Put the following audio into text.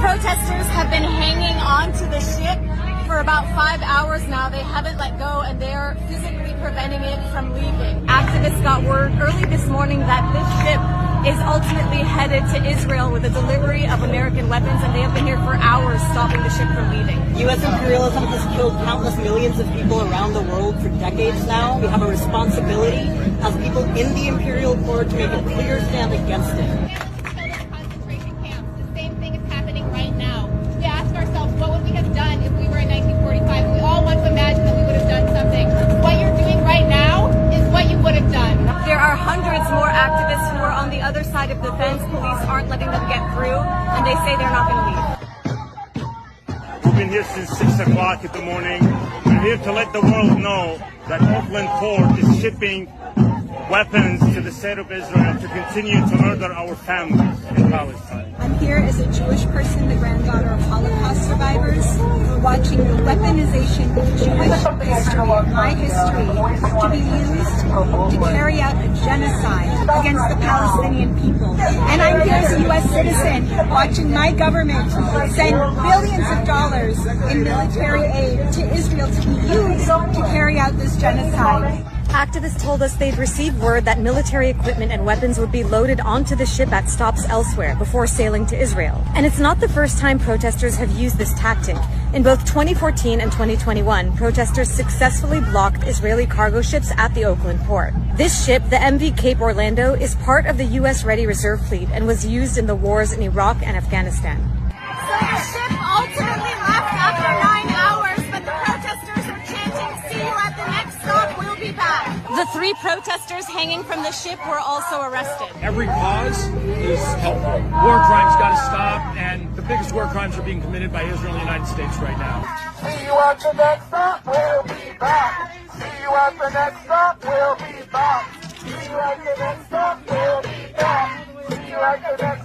protesters have been hanging on to the ship for about 5 hours now. They haven't let go, and they're physically preventing it from leaving. Activists got word early this morning that this ship is ultimately headed to Israel with a delivery of American weapons, and they have been here for hours stopping the ship from leaving. U.S. imperialism has killed countless millions of people around the world for decades now. We have a responsibility as people in the imperial court to make a clear stand against it. There are hundreds more activists who are on the other side of the fence. Police aren't letting them get through, and they say they're not going to leave. We've been here since 6 o'clock in the morning. We're here to let the world know that Oakland Port is shipping weapons to the state of Israel to continue to murder our families in Palestine. I'm here as a Jewish person, the granddaughter of Holocaust survivors, watching the weaponization of Jewish history, my history, to be used to carry out a genocide against the Palestinian people. And I'm here as a U.S. citizen, watching my government send billions of dollars in military aid to Israel to be used to carry out this genocide. Activists told us they'd received word that military equipment and weapons would be loaded onto the ship at stops elsewhere before sailing to Israel. And it's not the first time protesters have used this tactic. In both 2014 and 2021, protesters successfully blocked Israeli cargo ships at the Oakland port. This ship, the MV Cape Orlando, is part of the U.S. Ready Reserve Fleet and was used in the wars in Iraq and Afghanistan. So the ship ultimately left after 9 hours, but the protesters are chanting, "See you at the next stop, we'll be back." The 3 protesters hanging from the ship were also arrested. Every cause is helpful. War crimes got to stop, and the biggest war crimes are being committed by Israel and the United States right now. See you at the next stop, we'll be back. See you at the next stop, we'll be back. See you at the next stop, we'll be back. See you at the next